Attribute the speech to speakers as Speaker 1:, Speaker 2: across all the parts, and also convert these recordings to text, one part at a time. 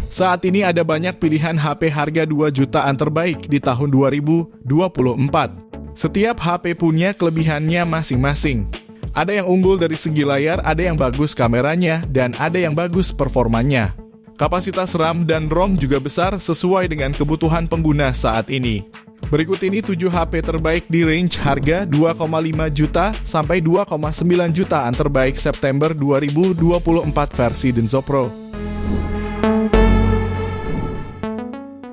Speaker 1: Saat ini ada banyak pilihan HP harga 2 jutaan terbaik di tahun 2024. Setiap HP punya kelebihannya masing-masing. Ada yang unggul dari segi layar, ada yang bagus kameranya, dan ada yang bagus performanya. Kapasitas RAM dan ROM juga besar sesuai dengan kebutuhan pengguna saat ini. Berikut ini 7 HP terbaik di range harga 2,5 juta sampai 2,9 jutaan terbaik September 2024 versi Denso Pro.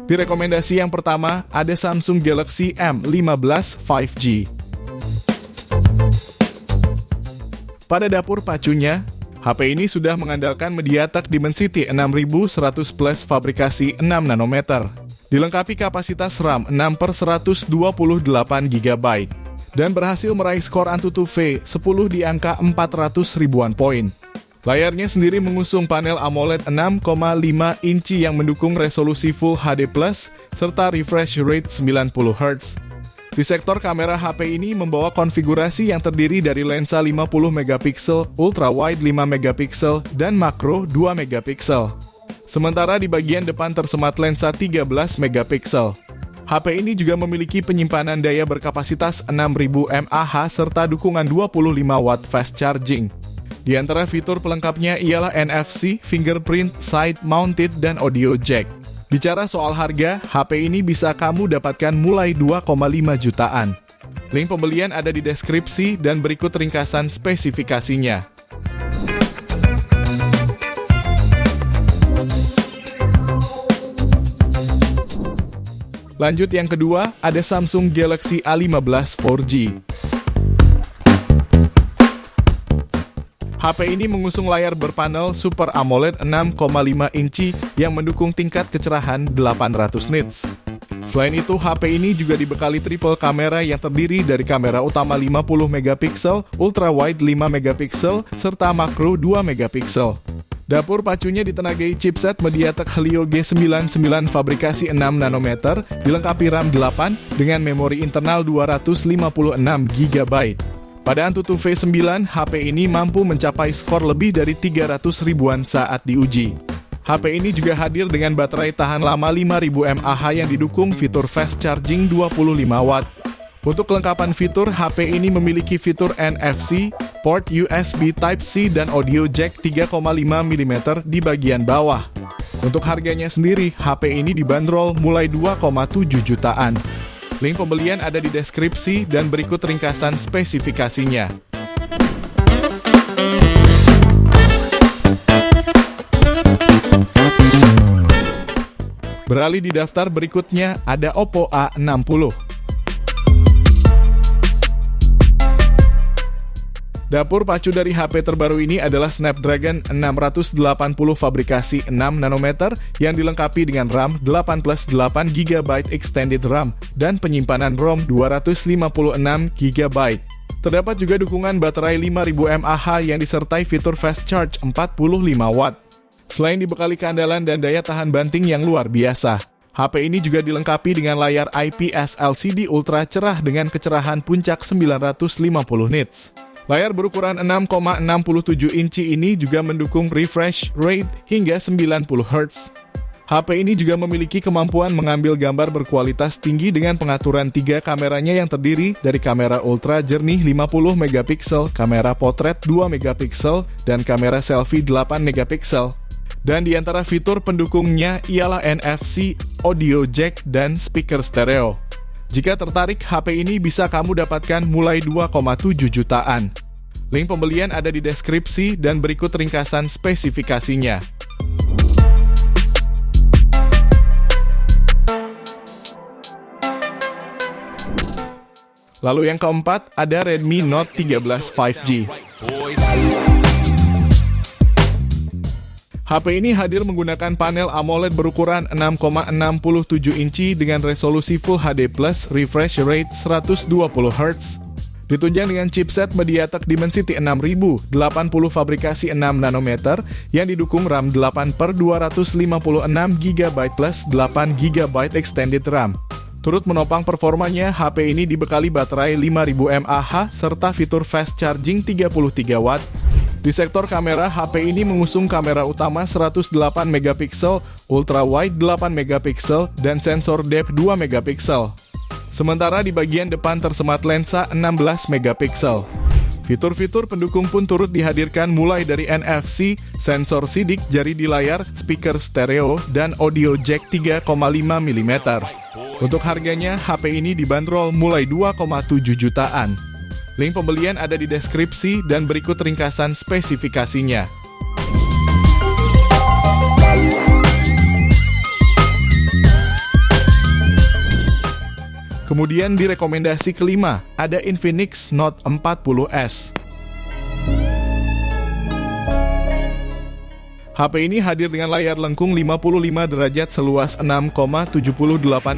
Speaker 1: Di rekomendasi yang pertama, ada Samsung Galaxy M15 5G. Pada dapur pacunya, HP ini sudah mengandalkan MediaTek Dimensity 6100 Plus fabrikasi 6 nanometer. Dilengkapi kapasitas RAM 6/128 GB. Dan berhasil meraih skor AnTuTu V 10 di angka 400 ribuan poin. Layarnya sendiri mengusung panel AMOLED 6,5 inci yang mendukung resolusi Full HD+, serta refresh rate 90 Hz. Di sektor kamera, HP ini membawa konfigurasi yang terdiri dari lensa 50 megapiksel, ultrawide 5 megapiksel, dan makro 2 megapiksel. Sementara di bagian depan tersemat lensa 13 megapiksel. HP ini juga memiliki penyimpanan daya berkapasitas 6000 mAh serta dukungan 25 watt fast charging. Di antara fitur pelengkapnya ialah NFC, fingerprint, side mounted, dan audio jack. Bicara soal harga, HP ini bisa kamu dapatkan mulai 2,5 jutaan. Link pembelian ada di deskripsi dan berikut ringkasan spesifikasinya. Lanjut yang kedua, ada Samsung Galaxy A15 4G. HP ini mengusung layar berpanel Super AMOLED 6,5 inci yang mendukung tingkat kecerahan 800 nits. Selain itu, HP ini juga dibekali triple kamera yang terdiri dari kamera utama 50 megapiksel, ultrawide 5 megapiksel, serta makro 2 megapiksel. Dapur pacunya ditenagai chipset MediaTek Helio G99 fabrikasi 6 nanometer, dilengkapi RAM 8 dengan memori internal 256 GB. Pada AnTuTu V9, HP ini mampu mencapai skor lebih dari 300 ribuan saat diuji. HP ini juga hadir dengan baterai tahan lama 5000 mAh yang didukung fitur fast charging 25 watt. Untuk kelengkapan fitur, HP ini memiliki fitur NFC, port USB Type-C, dan audio jack 3,5 mm di bagian bawah. Untuk harganya sendiri, HP ini dibanderol mulai 2,7 jutaan. Link pembelian ada di deskripsi dan berikut ringkasan spesifikasinya. Beralih di daftar berikutnya, ada Oppo A60. Dapur pacu dari HP terbaru ini adalah Snapdragon 680 fabrikasi 6 nanometer yang dilengkapi dengan RAM 8+8 GB extended RAM dan penyimpanan ROM 256 GB. Terdapat juga dukungan baterai 5000 mAh yang disertai fitur fast charge 45 watt. Selain dibekali keandalan dan daya tahan banting yang luar biasa, HP ini juga dilengkapi dengan layar IPS LCD ultra cerah dengan kecerahan puncak 950 nits. Layar berukuran 6,67 inci ini juga mendukung refresh rate hingga 90 Hz. HP ini juga memiliki kemampuan mengambil gambar berkualitas tinggi dengan pengaturan 3 kameranya yang terdiri dari kamera ultra jernih 50 megapiksel, kamera potret 2 megapiksel, dan kamera selfie 8 megapiksel. Dan di antara fitur pendukungnya ialah NFC, audio jack, dan speaker stereo. Jika tertarik, HP ini bisa kamu dapatkan mulai 2,7 jutaan. Link pembelian ada di deskripsi dan berikut ringkasan spesifikasinya. Lalu yang keempat, ada Redmi Note 13 5G. HP ini hadir menggunakan panel AMOLED berukuran 6,67 inci dengan resolusi Full HD+, refresh rate 120 Hz. Ditunjang dengan chipset MediaTek Dimensity 6080 fabrikasi 6 nanometer yang didukung RAM 8/256 GB plus 8 GB extended RAM. Turut menopang performanya, HP ini dibekali baterai 5000 mAh serta fitur fast charging 33 watt. Di sektor kamera, HP ini mengusung kamera utama 108 megapiksel, ultra wide 8 megapiksel, dan sensor depth 2 megapiksel. Sementara di bagian depan tersemat lensa 16 megapiksel. Fitur-fitur pendukung pun turut dihadirkan mulai dari NFC, sensor sidik jari di layar, speaker stereo, dan audio jack 3,5 mm. Untuk harganya, HP ini dibanderol mulai 2,7 jutaan. Link pembelian ada di deskripsi dan berikut ringkasan spesifikasinya. Kemudian di rekomendasi kelima, ada Infinix Note 40S. HP ini hadir dengan layar lengkung 55 derajat seluas 6,78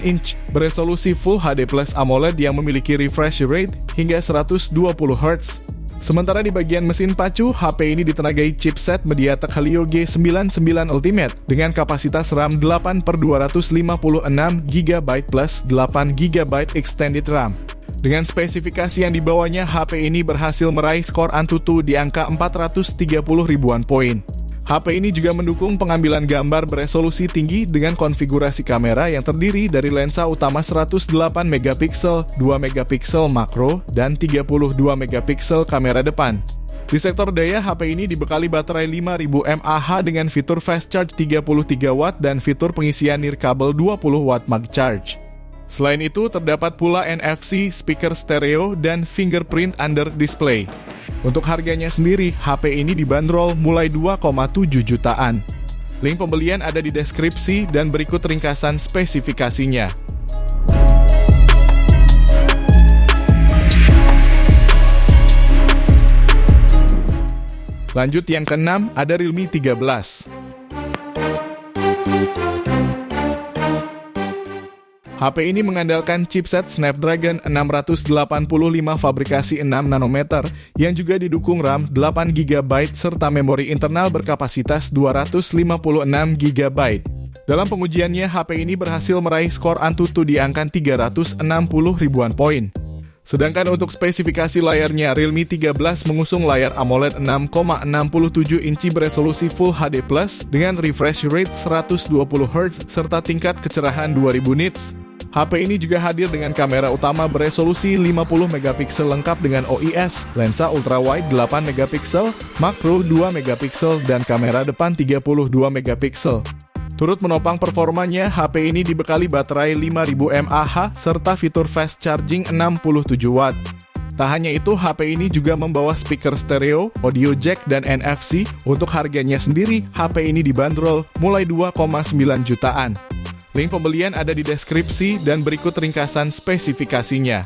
Speaker 1: inch, beresolusi Full HD Plus AMOLED yang memiliki refresh rate hingga 120 Hz. Sementara di bagian mesin pacu, HP ini ditenagai chipset MediaTek Helio G99 Ultimate dengan kapasitas RAM 8/256 GB plus 8 GB extended RAM. Dengan spesifikasi yang dibawanya, HP ini berhasil meraih skor Antutu di angka 430 ribuan poin. HP ini juga mendukung pengambilan gambar beresolusi tinggi dengan konfigurasi kamera yang terdiri dari lensa utama 108 megapiksel, 2 megapiksel makro, dan 32 megapiksel kamera depan. Di sektor daya, HP ini dibekali baterai 5000 mAh dengan fitur fast charge 33 watt dan fitur pengisian nirkabel 20 watt MagCharge. Selain itu, terdapat pula NFC, speaker stereo, dan fingerprint under display. Untuk harganya sendiri, HP ini dibanderol mulai 2,7 jutaan. Link pembelian ada di deskripsi dan berikut ringkasan spesifikasinya. Lanjut yang keenam, ada Realme 13. HP ini mengandalkan chipset Snapdragon 685 fabrikasi 6 nanometer yang juga didukung RAM 8 GB serta memori internal berkapasitas 256 GB. Dalam pengujiannya, HP ini berhasil meraih skor Antutu di angka 360 ribuan poin. Sedangkan untuk spesifikasi layarnya, Realme 13 mengusung layar AMOLED 6,67 inci beresolusi Full HD Plus dengan refresh rate 120 Hz serta tingkat kecerahan 2000 nits. HP ini juga hadir dengan kamera utama beresolusi 50 megapiksel lengkap dengan OIS, lensa ultrawide 8 megapiksel, makro 2 megapiksel, dan kamera depan 32 megapiksel. Turut menopang performanya, HP ini dibekali baterai 5000 mAh serta fitur fast charging 67 watt. Tak hanya itu, HP ini juga membawa speaker stereo, audio jack, dan NFC. Untuk harganya sendiri, HP ini dibanderol mulai 2,9 jutaan. Link pembelian ada di deskripsi dan berikut ringkasan spesifikasinya.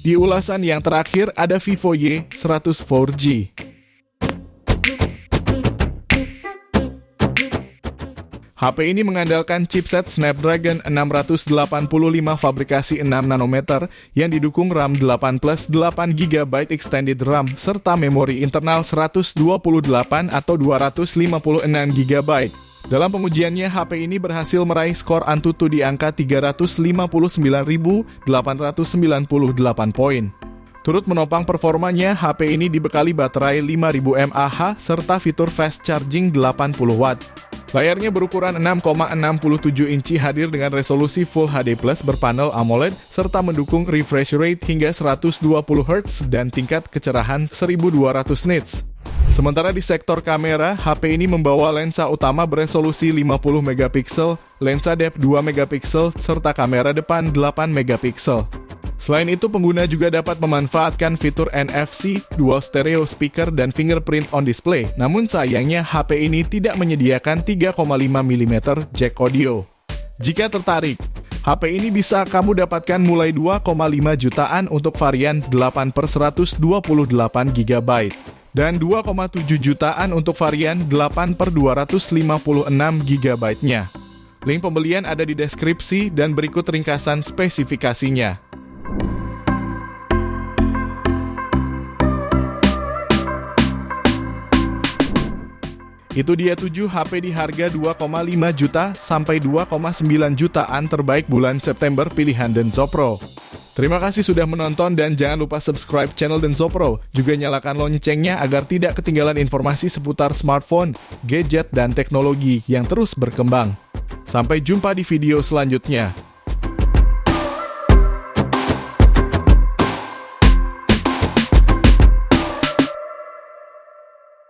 Speaker 1: Di ulasan yang terakhir ada Vivo Y100 4G. HP ini mengandalkan chipset Snapdragon 685 fabrikasi 6 nanometer yang didukung RAM 8 plus 8 GB extended RAM serta memori internal 128 atau 256 GB. Dalam pengujiannya, HP ini berhasil meraih skor Antutu di angka 359.898 poin. Turut menopang performanya, HP ini dibekali baterai 5000 mAh serta fitur fast charging 80 watt. Layarnya berukuran 6,67 inci hadir dengan resolusi Full HD Plus berpanel AMOLED serta mendukung refresh rate hingga 120 Hz dan tingkat kecerahan 1200 nits. Sementara di sektor kamera, HP ini membawa lensa utama beresolusi 50 megapiksel, lensa depth 2 megapiksel, serta kamera depan 8 megapiksel. Selain itu, pengguna juga dapat memanfaatkan fitur NFC, dual stereo speaker, dan fingerprint on display. Namun sayangnya, HP ini tidak menyediakan 3,5 mm jack audio. Jika tertarik, HP ini bisa kamu dapatkan mulai 2,5 jutaan untuk varian 8/128 GB dan 2,7 jutaan untuk varian 8/256 GB-nya. Link pembelian ada di deskripsi dan berikut ringkasan spesifikasinya. Itu dia 7 HP di harga 2,5 juta sampai 2,9 jutaan terbaik bulan September pilihan Denso Pro. Terima kasih sudah menonton dan jangan lupa subscribe channel Denso Pro. Juga nyalakan loncengnya agar tidak ketinggalan informasi seputar smartphone, gadget, dan teknologi yang terus berkembang. Sampai jumpa di video selanjutnya.